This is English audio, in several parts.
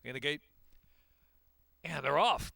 in the gate. And they're off.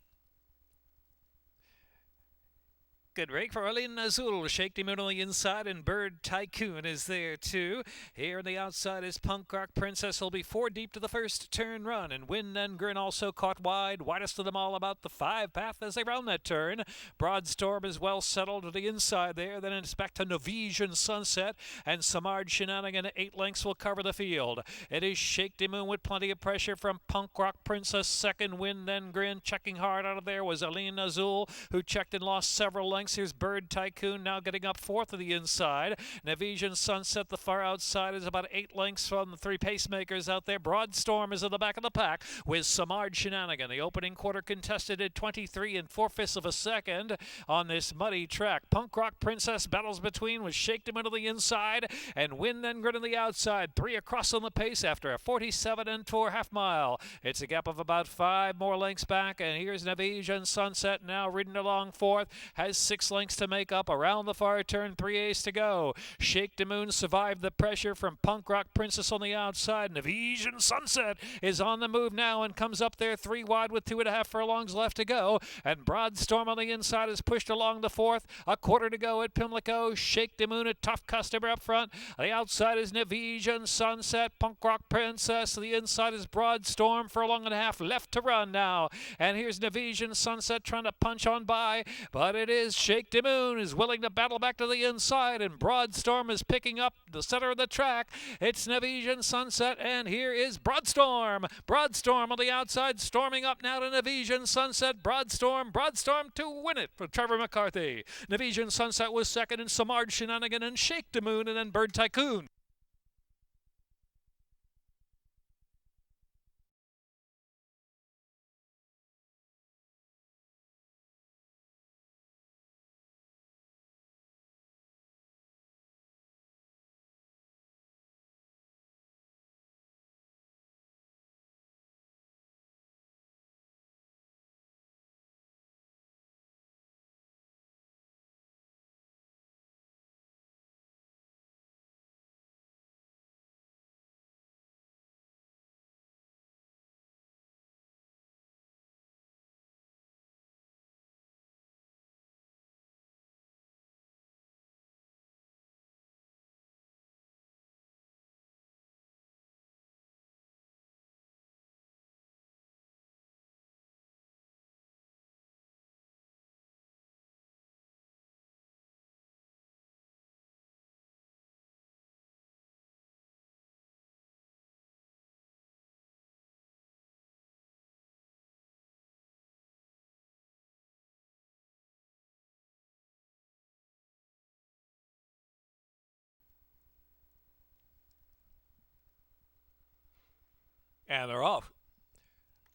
Good break for Arlene Azul. Shake him out on the inside, and Bird Tycoon is there too. Here on the outside is Punk Rock Princess. Will be 4 deep to the first turn run, and Wind and Grin also caught wide. Widest of them all about the 5 path as they round that turn. Broad Storm is well settled to the inside there. Then it's back to Novesian Sunset, and Samard Shenanigan at 8 lengths will cover the field. It is Shake Moon with plenty of pressure from Punk Rock Princess. Second, Wind and Grin. Checking hard out of there was Arlene Azul, who checked and lost several lengths. Here's Bird Tycoon now getting up 4th of the inside. Nevesian Sunset, the far outside, is about 8 lengths from the 3 pacemakers out there. Broad Storm is in the back of the pack with Samard Shenanigan. The opening quarter contested at 23 4/5 of a second on this muddy track. Punk Rock Princess battles between with Shake Him into the inside and Wind and Grin on the outside. 3 across on the pace after a 47 4 half mile. It's a gap of about 5 more lengths back, and here's Nevesian Sunset now ridden along 4th. Has 6 lengths to make up around the far turn, 3/8 to go. Shake the Moon survived the pressure from Punk Rock Princess on the outside. Nevesian Sunset is on the move now and comes up there 3 wide with 2.5 furlongs left to go. And Broad Storm on the inside is pushed along the 4th. A quarter to go at Pimlico. Shake the Moon, a tough customer up front. The outside is Nevesian Sunset. Punk Rock Princess. The inside is Broad Storm. Furlong and a half left to run now. And here's Nevesian Sunset trying to punch on by, but it is Shake the Moon is willing to battle back to the inside, and Broad Storm is picking up the center of the track. It's Nevesian Sunset, and here is Broad Storm. Broad Storm on the outside, storming up now to Nevesian Sunset. Broad Storm to win it for Trevor McCarthy. Nevesian Sunset was second, and Samard Shenanigan and Shake the Moon, and then Bird Tycoon. And they're off.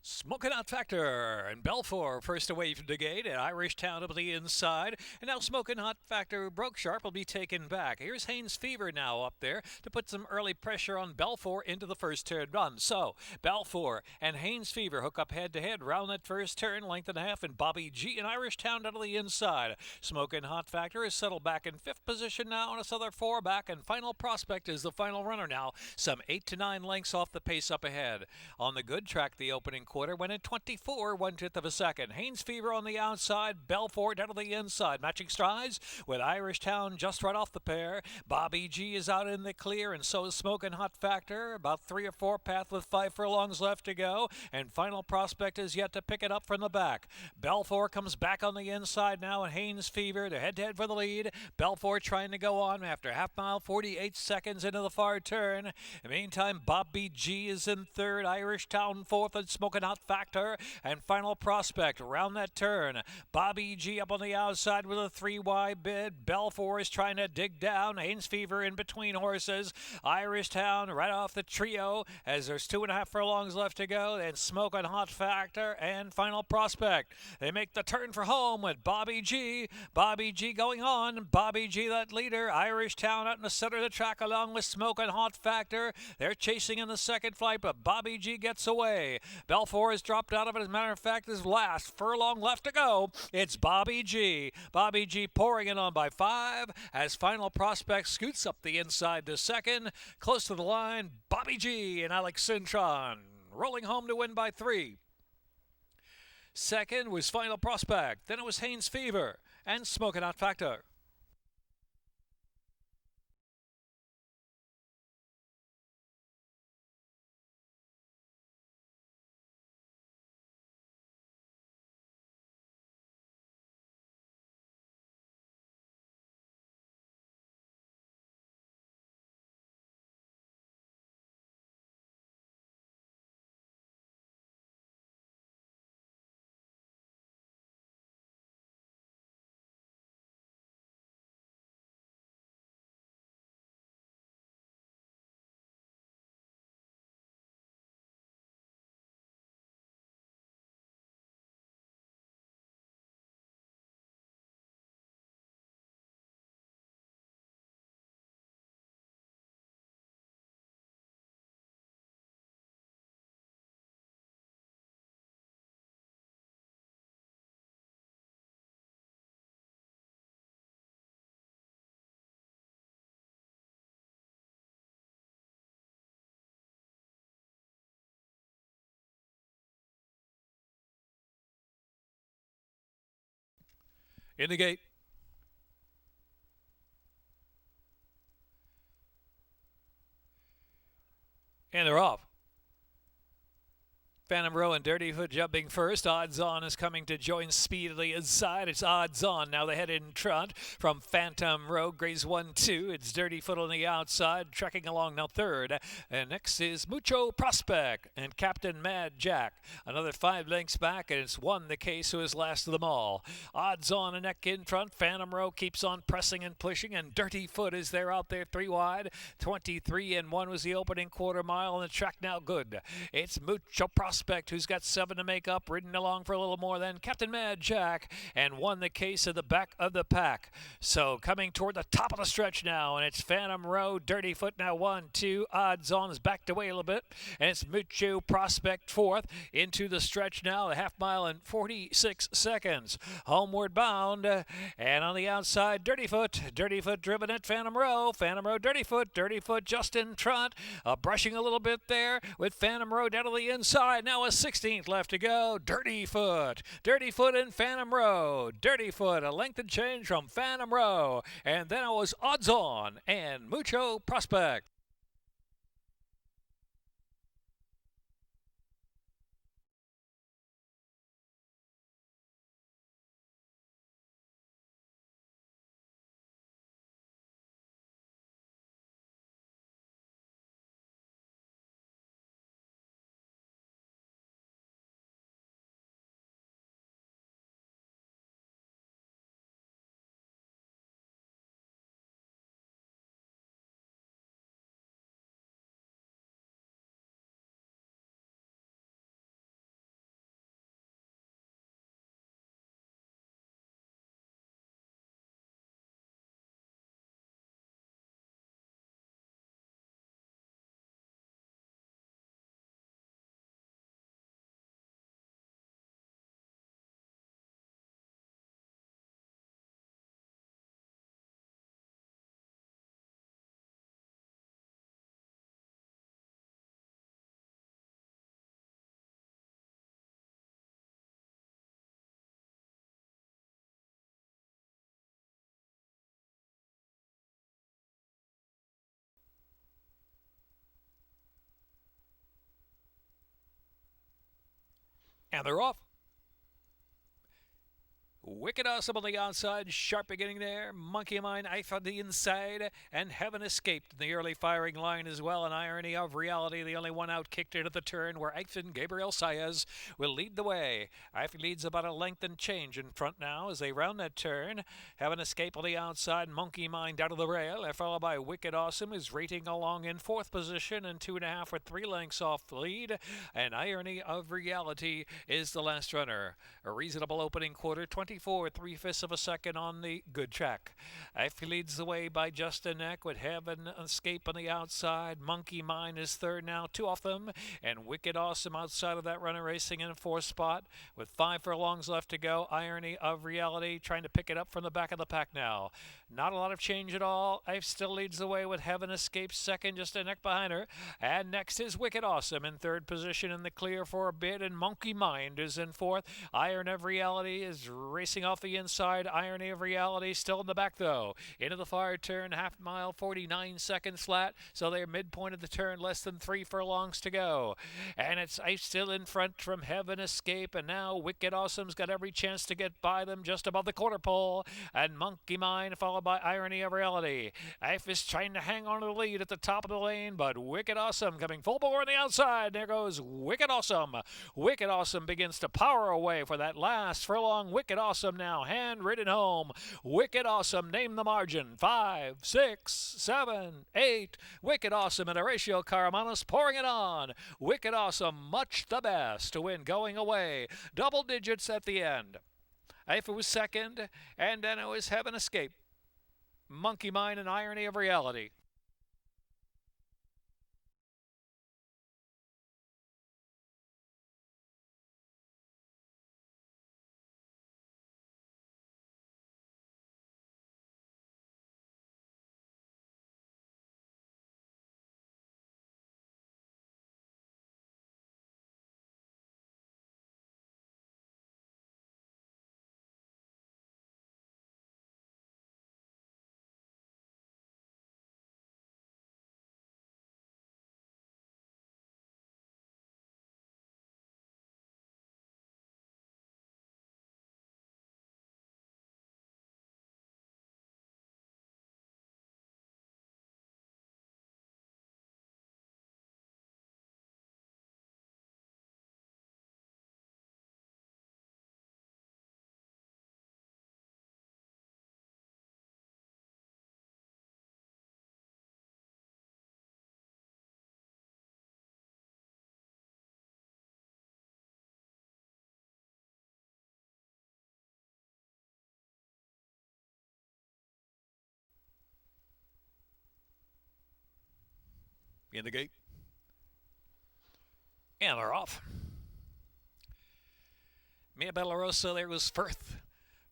Smoking Hot Factor and Belfour first away from the gate, and Irish Town up the inside. And now Smoking Hot Factor broke sharp will be taken back. Here's Haynes Fever now up there to put some early pressure on Belfour into the first turn run. So Belfour and Haynes Fever hook up head to head round that first turn, length and a half, and Bobby G and Irish Town down to the inside. Smoking Hot Factor is settled back in 5th position now, and a other 4 back, and Final Prospect is the final runner now, some 8 to 9 lengths off the pace up ahead. On the good track, the opening quarter went in 24 1/10 of a second. Haynes Fever on the outside, Belfour down to the inside, matching strides with Irish Town just right off the pair. Bobby G is out in the clear, and so is Smoking Hot Factor, about 3 or 4 path with 5 furlongs left to go, and Final Prospect is yet to pick it up from the back. Belfour comes back on the inside now, and Haynes Fever, they're head-to-head for the lead. Belfour trying to go on after half mile, 48 seconds into the far turn. In the meantime, Bobby G is in 3rd, Irish Town 4th, and Smoking Hot Factor and Final Prospect around that turn. Bobby G up on the outside with a 3 wide bid. Belfour is trying to dig down. Haynes Fever in between horses. Irish Town right off the trio as there's 2.5 furlongs left to go. And Smoking Hot Factor and Final Prospect. They make the turn for home with Bobby G. Bobby G going on. Bobby G, that leader. Irish Town out in the center of the track along with Smoking Hot Factor. They're chasing in the second flight, but Bobby G gets away. Belfour is dropped out of it. As a matter of fact, his last furlong left to go. It's Bobby G. Bobby G pouring it on by 5 as Final Prospect scoots up the inside to second. Close to the line, Bobby G and Alex Cintron. rolling home to win by 3. Second was Final Prospect, then it was Haynes Fever and Smokin' Hot Factor. In the gate. And they're off. Phantom Row and Dirty Foot jumping first. Odds On is coming to join speedily inside. It's Odds On. Now they head in front from Phantom Row. Grays 1-2. It's Dirty Foot on the outside. Trekking along now third. And next is Mucho Prospect and Captain Mad Jack. Another 5 lengths back, and it's Won the Case who is last of them all. Odds On a neck in front. Phantom Row keeps on pressing and pushing, and Dirty Foot is there out there 3 wide. 23-1 was the opening quarter mile, and the track now good. It's Mucho Prospect who's got 7 to make up, ridden along for a little more than Captain Mad Jack, and Won the Case at the back of the pack. So coming toward the top of the stretch now, and it's Phantom Row, Dirty Foot now 1-2. Odds On is backed away a little bit, and it's Mucho Prospect fourth into the stretch now, a half mile in 46 seconds. Homeward bound, and on the outside, Dirty Foot driven at Phantom Row, Dirty Foot just in front, brushing a little bit there with Phantom Row down to the inside. Now a 16th left to go. Dirty Foot and Phantom Row. Dirty Foot, a length and change from Phantom Row. And then it was Odds On and Mucho Prospect. And they're off. Wicked Awesome on the outside, Sharp beginning there, Monkey Mine, Eiff on the inside, and Heaven Escaped in the early firing line as well. An irony of reality, the only one out kicked into the turn where Eiff and Gabriel Saez will lead the way. Eiff leads about a length and change in front now as they round that turn. Heaven Escape on the outside, Monkey Mine down to the rail. They're followed by Wicked Awesome, is rating along in 4th position and 2.5 with 3 lengths off the lead. And Irony of Reality is the last runner. A reasonable opening quarter, 20 24 3/5 of a second on the good track. If he leads the way by just a neck with Heaven Escape on the outside. Monkey Mine is third now, two off them, and Wicked Awesome outside of that runner racing in fourth spot with 5 furlongs left to go. Irony of Reality trying to pick it up from the back of the pack now. Not a lot of change at all. Ife still leads the way with Heaven Escape second, just a neck behind her. And next is Wicked Awesome in third position in the clear for a bit, and Monkey Mind is in fourth. Iron of Reality is racing off the inside. Irony of Reality still in the back though. Into the far turn, half mile, 49 seconds flat. So they're midpoint of the turn, less than 3 furlongs to go. And it's Ife still in front from Heaven Escape, and now Wicked Awesome's got every chance to get by them just above the quarter pole. And Monkey Mind followed by Irony of Reality. Ife is trying to hang on to the lead at the top of the lane, but Wicked Awesome coming full bore on the outside. There goes Wicked Awesome. Wicked Awesome begins to power away for that last furlong. Wicked Awesome now handwritten home. Wicked Awesome, name the margin. 5, 6, 7, 8. Wicked Awesome and Horatio Caramanos pouring it on. Wicked Awesome, much the best to win going away. Double digits at the end. Ife was second, and then it was Heaven Escape, Monkey Mine, and Irony of Reality. In the gate. And they're off. Mia Bella Rosa, there was Firth.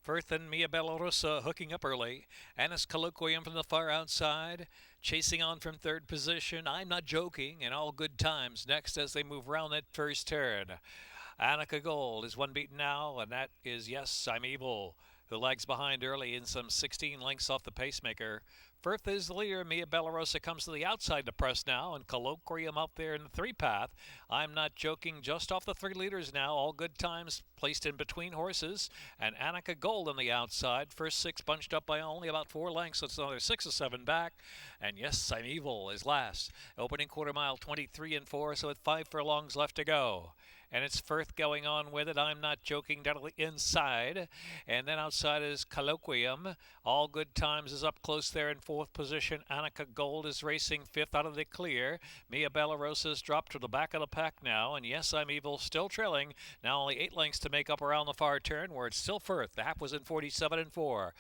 Firth and Mia Bella Rosa hooking up early. Anis Colloquium from the far outside, chasing on from third position. I'm Not Joking, and All Good Times next as they move round that first turn. Annika Gold is one beaten now, and that is Yes, I'm Evil, who lags behind early in some 16 lengths off the pacemaker. Firth is the leader. Mia Bella Rosa comes to the outside to press now, and Colloquium up there in the 3-path. I'm Not Joking just off the 3 leaders now. All Good Times placed in between horses, and Annika Gold on the outside. First 6 bunched up by only about 4 lengths, so it's another 6 or 7 back. And Yes, I'm Evil is last. Opening quarter mile, 23 and 4, so with 5 furlongs left to go. And it's Firth going on with it. I'm Not Joking down to the inside. And then outside is Colloquium. All Good Times is up close there in 4th position. Annika Gold is racing 5th out of the clear. Mia Bella Rosa's dropped to the back of the pack now. And Yes, I'm Evil still trailing. Now only 8 lengths to make up around the far turn, where it's still Firth. The half was in 47 and 4.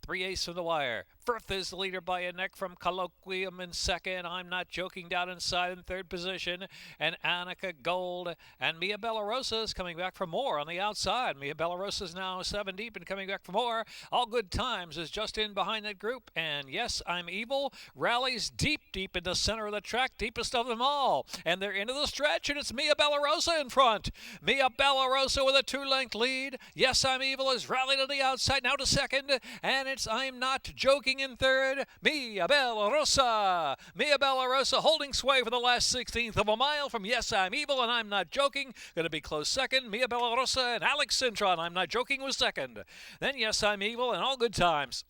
3/8 from the wire. Firth is the leader by a neck from Colloquium in second. I'm Not Joking down inside in 3rd position. And Annika Gold and Mia Bella Rosa is coming back for more on the outside. Mia Bella Rosa is now 7 deep and coming back for more. All Good Times is just in behind that group. And Yes, I'm Evil rallies deep in the center of the track, deepest of them all. And they're into the stretch, and it's Mia Bella Rosa in front. Mia Bella Rosa with a 2-length lead. Yes, I'm Evil is rallied to the outside, now to second. And it's I'm Not Joking in third. Mia Bella Rosa. Mia Bella Rosa holding sway for the last 16th of a mile from Yes, I'm Evil and I'm Not Joking. Going to be close second. Mia Bella Rosa and Alex Cintron. I'm Not Joking was second. Then Yes, I'm Evil and All Good Times.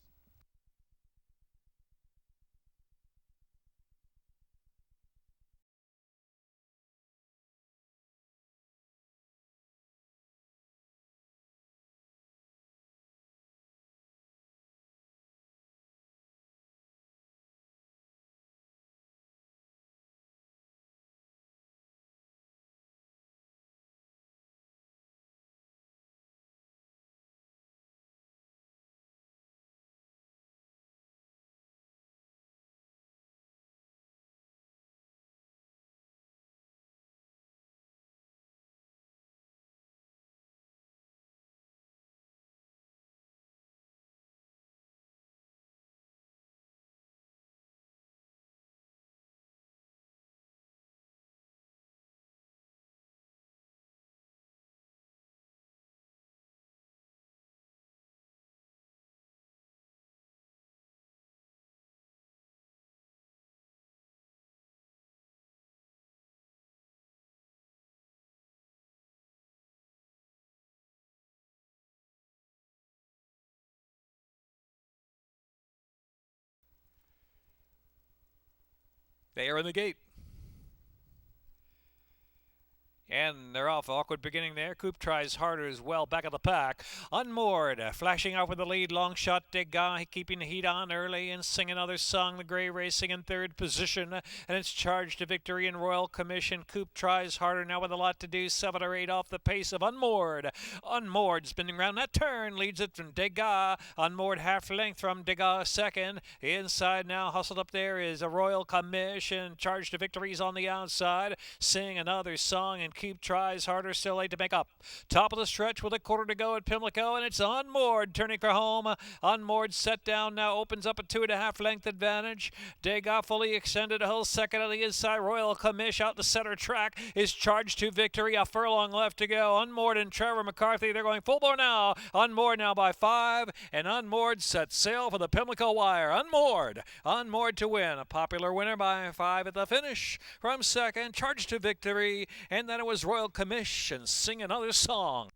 They are in the gate. And they're off. Awkward beginning there. Coop tries harder as well. Back of the pack. Unmoored. Flashing out with the lead. Long shot. Degas keeping the heat on early and sing another song. The Gray racing in third position. And it's charged to victory in Royal Commission. Coop tries harder now with a lot to do. 7 or 8 off the pace of Unmoored. Unmoored spinning around that turn. Leads it from Degas. Unmoored half length from Degas second. Inside now. Hustled up there is a Royal Commission. Charged to victories on the outside. Sing another song and Coop tries harder, still late to make up. Top of the stretch with a quarter to go at Pimlico, and it's Unmoored turning for home. Unmoored set down now, opens up a 2.5 length advantage. Degas fully extended a whole second on the inside. Royal Commish out the center track is charged to victory. A furlong left to go. Unmoored and Trevor McCarthy, they're going full bore now. Unmoored now by 5, and Unmoored sets sail for the Pimlico wire. Unmoored to win. A popular winner by 5 at the finish. From second, charged to victory, and then it was Royal Commission. Sing another song.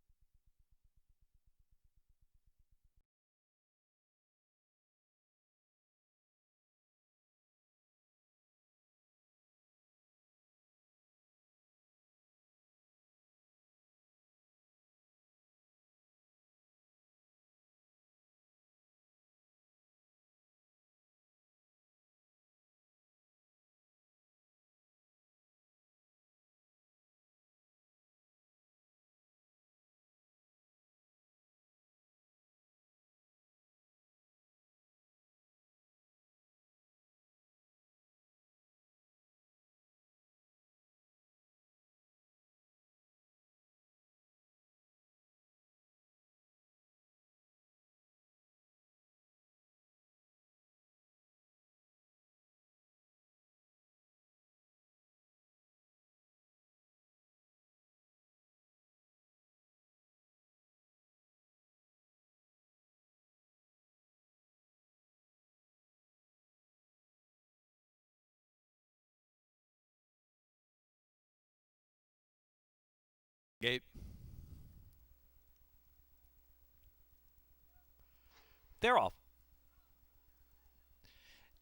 Gate. They're off.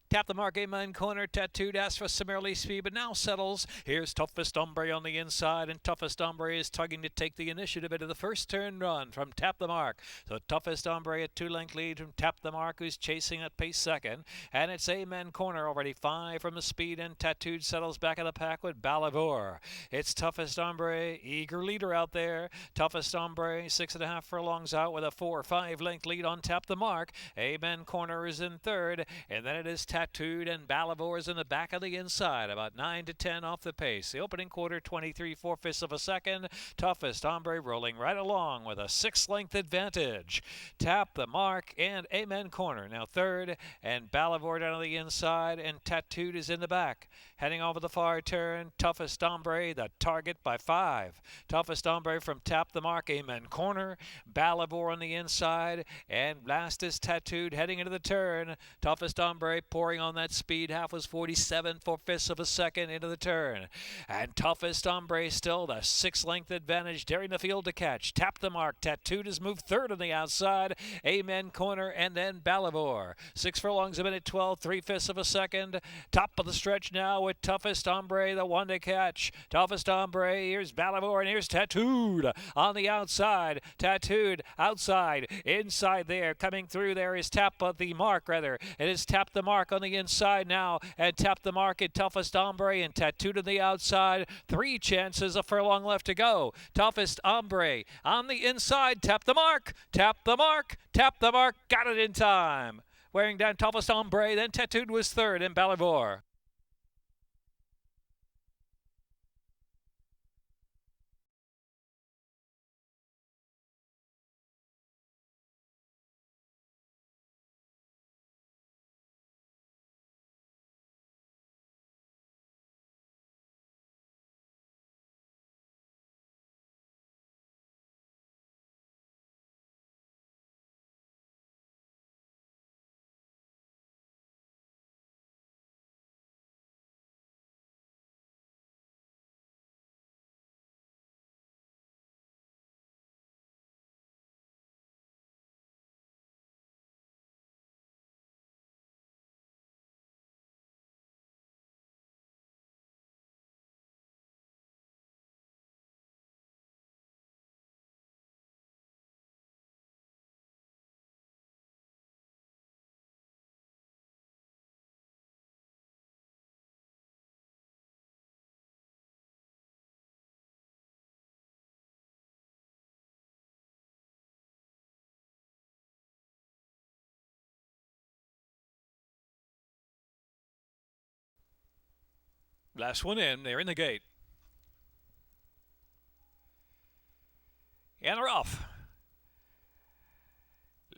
Tap the mark, Amen corner, Tattooed asks for some early speed, but now settles. Here's Toughest Hombre on the inside, and Toughest Hombre is tugging to take the initiative into the first turn run from Tap the Mark. So Toughest Hombre a 2-length lead from Tap the Mark, who's chasing at pace second. And it's Amen corner already 5 from the speed, and Tattooed settles back of the pack with Ballavor. It's Toughest Hombre, eager leader out there. Toughest Hombre, 6.5 furlongs out with a 4 or 5 length lead on Tap the Mark. Amen corner is in third, and then it is Tattooed and Ballavor is in the back of the inside, about 9 to 10 off the pace. The opening quarter, 23 4/5 of a second. Toughest Hombre rolling right along with a 6-length advantage. Tap the Mark and Amen corner now third, and Ballavor down on the inside, and Tattooed is in the back. Heading over the far turn, Toughest Hombre, the target by 5. Toughest Hombre from Tap the Mark, Amen corner. Ballavor on the inside, and last is Tattooed heading into the turn. Toughest Hombre pouring on that speed. Half was 47 4/5 of a second into the turn. And Toughest Hombre still the 6-length advantage, daring the field to catch. Tap the Mark. Tattooed has moved third on the outside. Amen corner, and then Ballavor. 6 furlongs a minute 12 3/5 of a second. Top of the stretch now with Toughest Hombre, the one to catch. Toughest Hombre, here's Ballavor, and here's Tattooed on the outside. Tattooed outside, inside there, coming through there is Tap the Mark, rather. It is Tap the Mark on the inside now, and Tap the Mark and Toughest Hombre, and Tattooed on the outside. 3 chances, a furlong left to go. Toughest Hombre on the inside. Tap the Mark, Tap the Mark, Tap the Mark, got it in time. Wearing down Toughest Hombre, then Tattooed was third, and Ballavor. Last one in. They're in the gate. And they're off.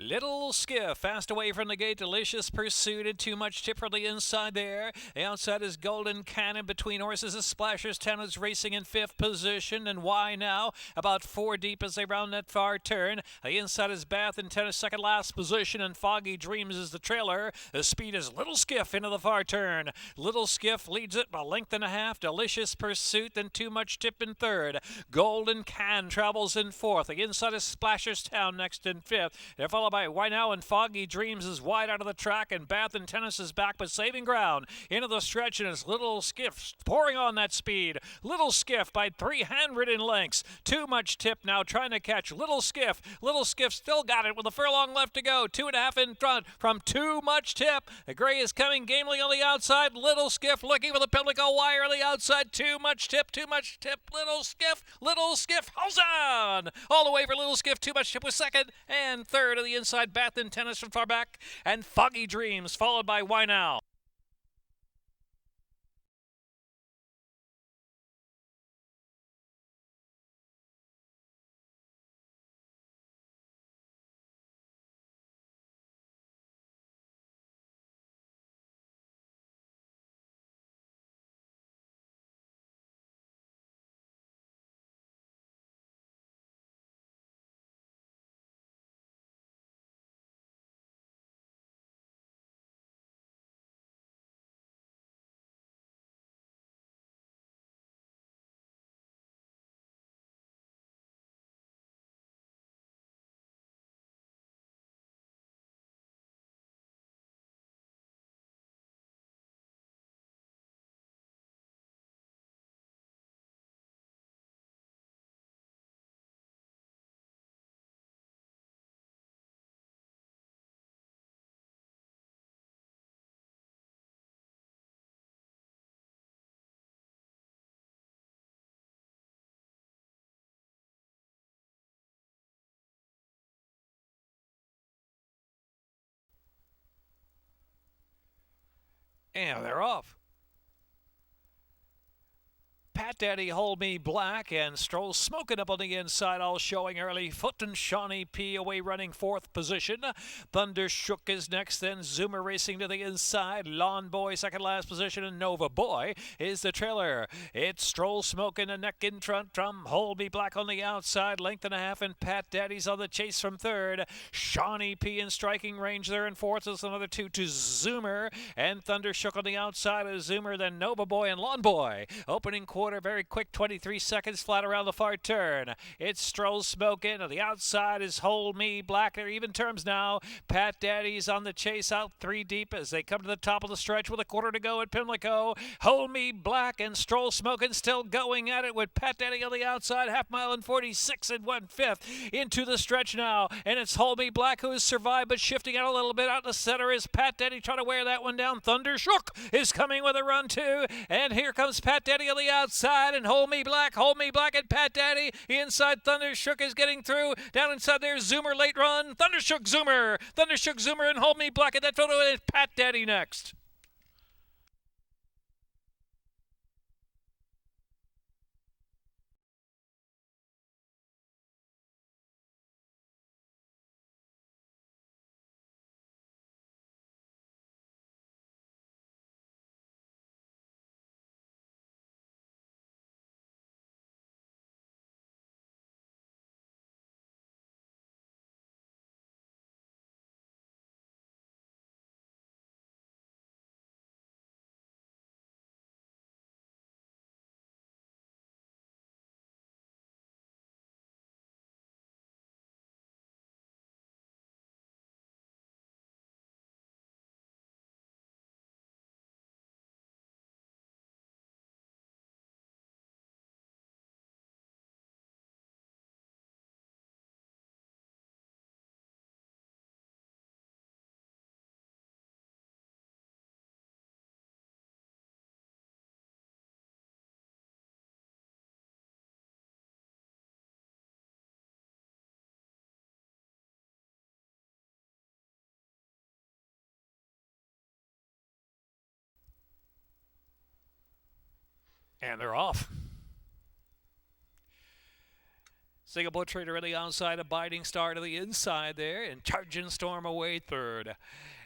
Little Skiff, fast away from the gate. Delicious Pursuit and Too Much Tip for the inside there. The outside is Golden Cannon. Between horses is Splashers Town is racing in 5th position. And Why Now? About 4 deep as they round that far turn. The inside is Bath and Tennis, second last position. And Foggy Dreams is the trailer. The speed is Little Skiff into the far turn. Little Skiff leads it a length and a half. Delicious Pursuit, then Too Much Tip in 3rd. Golden Can travels in 4th. The inside is Splashers Town next in 5th. They're followed by Why Now and Foggy Dreams is wide out of the track, and Bath and Tennis is back but saving ground into the stretch, and it's Little Skiff pouring on that speed. Little Skiff by 300 in lengths. Too Much Tip now trying to catch Little Skiff. Little Skiff still got it with a furlong left to go. 2.5 in front from Too Much Tip. The gray is coming gamely on the outside. Little Skiff looking for the Pimlico wire on the outside. Too Much Tip, Too Much Tip. Little Skiff holds on all the way for Little Skiff. Too Much Tip was second and third of the inside. Bath and Tennis from far back, and Foggy Dreams followed by Why Now. And they're off. Pat Daddy Hold Me Black and Stroll smoking up on the inside, all showing early. Foot and Shawnee P away running 4th position. Thunder Shook is next, then Zoomer racing to the inside. Lawn Boy second last position, and Nova Boy is the trailer. It's Stroll smoking a neck in front from Hold Me Black on the outside, length and a half, and Pat Daddy's on the chase from 3rd. Shawnee P in striking range there in 4th. There's another 2 to Zoomer, and Thunder Shook on the outside of Zoomer, then Nova Boy and Lawn Boy. Opening quarter very quick, 23 seconds flat around the far turn. It's Stroll smoking. On the outside is Hold Me Black. They're even terms now. Pat Daddy's on the chase out 3 deep as they come to the top of the stretch with a quarter to go at Pimlico. Hold Me Black and Stroll smoking still going at it with Pat Daddy on the outside. Half mile and 46 and 1/5 into the stretch now. And it's Hold Me Black who has survived but shifting out a little bit. Out the center is Pat Daddy trying to wear that one down. Thunder Shook is coming with a run too. And here comes Pat Daddy on the outside. And Hold Me Black and Pat Daddy. Inside Thunder Shook is getting through. Down inside there's Zoomer late run. Thunder Shook Zoomer and Hold Me Black at that photo is Pat Daddy next. And they're off. Singapore Trader on the outside, Abiding Star to the inside there, and Charging Storm away third.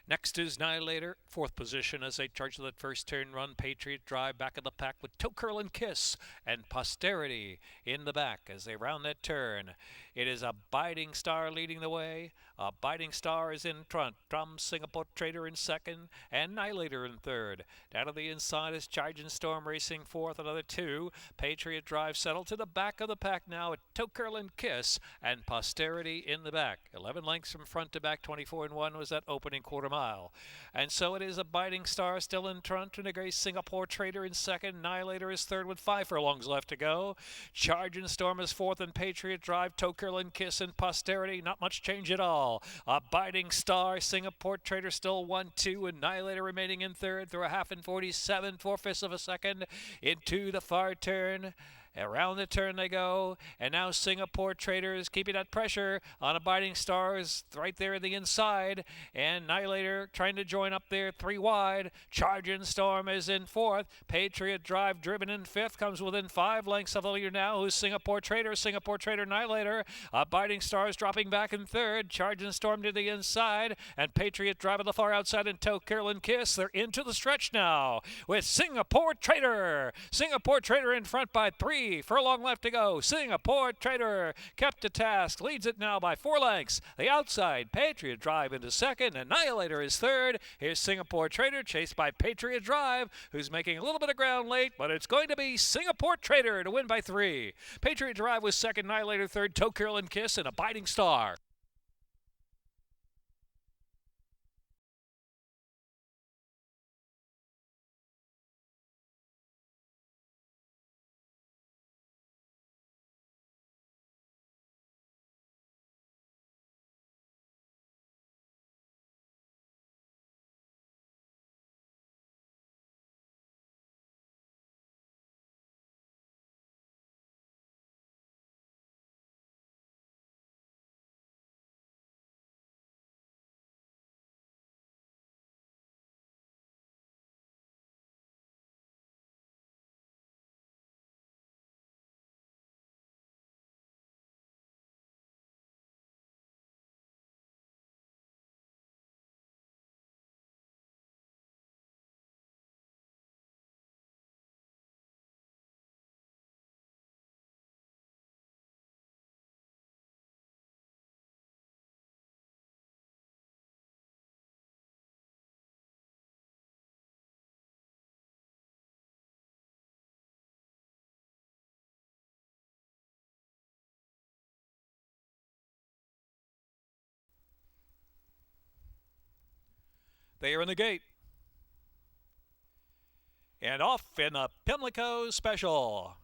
Next is Nihilator, fourth position as they charge that first turn run. Patriot Drive back of the pack with Toe Curl and Kiss, and Posterity in the back as they round that turn. It is Abiding Star leading the way. Abiding Star is in front. Drum Singapore Trader in second, and Nihilator in third. Down to the inside is Charging Storm racing fourth, another two. Patriot Drive settled to the back of the pack now at Toe Curl and Kiss, and Posterity in the back. 11 lengths from front to back, 24-1 was that opening quarter mile. And so it is Abiding Star still in front, and a great Singapore Trader in second. Nihilator is third with 5 furlongs left to go. Charging Storm is fourth, and Patriot Drive, Toe Curl and Kiss, and Posterity. Not much change at all. Abiding Star, Singapore Trader still 1-2, and Nihilator remaining in third through a half and 47 4/5 of a second into the far turn. Around the turn they go, and now Singapore Traders keeping that pressure on Abiding Stars right there in the inside, and Nihilator trying to join up there 3 wide. Charging Storm is in fourth. Patriot Drive driven in fifth, comes within 5 lengths of the leader now, who's Singapore Trader, Nihilator. Abiding Stars dropping back in third. Charging Storm to the inside, and Patriot Drive on the far outside, and Toe Curl and Kiss. They're into the stretch now with Singapore Trader. Singapore Trader in front by 3. Furlong left to go. Singapore Trader kept to task, leads it now by 4 lengths. The outside, Patriot Drive into second, and Nihilator is third. Here's Singapore Trader chased by Patriot Drive, who's making a little bit of ground late, but it's going to be Singapore Trader to win by 3. Patriot Drive was second, Nihilator third, Toe Curl and Kiss, and Abiding Star. They are in the gate. And off in the Pimlico Special.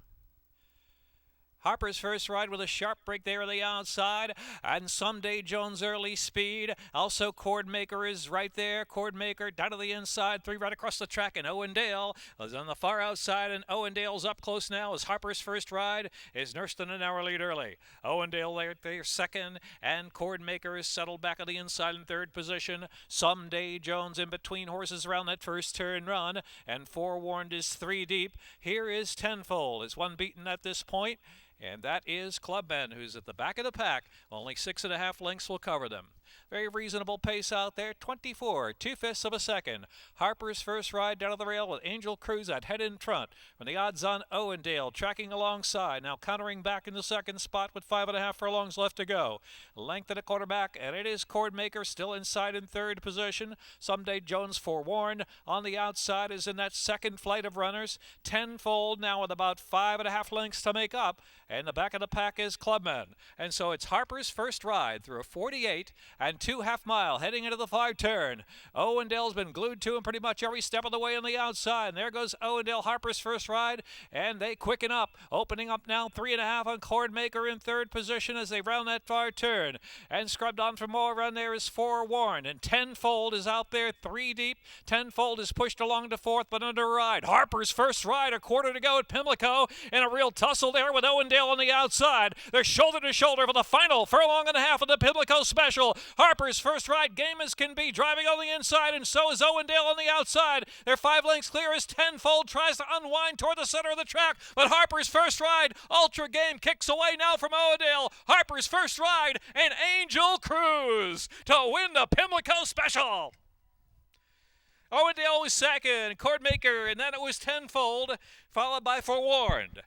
Harper's first ride with a sharp break there on the outside, and Someday Jones early speed. Also Cordmaker is right there. Cordmaker down to the inside, 3 right across the track, and Owendale is on the far outside, and Owendale's up close now as Harper's first ride is nursed in an hour lead early. Owendale there second, and Cordmaker is settled back on the inside in third position. Someday Jones in between horses around that first turn run, and Forewarned is 3 deep. Here is Tenfold, is 1 beaten at this point. And that is Clubman, who's at the back of the pack. Only 6.5 lengths will cover them. Very reasonable pace out there, 24 2/5 of a second. Harper's first ride down to the rail with Angel Cruz at head in front. From the odds-on Owendale tracking alongside, now countering back in the second spot with 5.5 furlongs left to go. Length at a quarterback, and it is Cordmaker still inside in third position. Someday Jones Forewarned on the outside is in that second flight of runners. Tenfold now with about 5.5 lengths to make up, and the back of the pack is Clubman. And so it's Harper's first ride through a 48 and 2 half-mile heading into the 5 turn. Owendale's been glued to him pretty much every step of the way on the outside. And there goes Owendale, Harper's first ride, and they quicken up. Opening up now 3.5 on Cordmaker in third position as they round that far turn. And scrubbed on for more run there is Forewarned, and Tenfold is out there 3 deep. Tenfold is pushed along to fourth, but under ride. Harper's first ride, a quarter to go at Pimlico, in a real tussle there with Owendale on the outside. They're shoulder to shoulder for the final furlong and a half of the Pimlico Special. Harper's first ride, game as can be, driving on the inside, and so is Owendale on the outside. They're 5 lengths clear as Tenfold tries to unwind toward the center of the track, but Harper's first ride, Ultra Game, kicks away now from Owendale. Harper's first ride, and Angel Cruz to win the Pimlico Special. Owendale was second, Cordmaker, and then it was Tenfold, followed by Forewarned.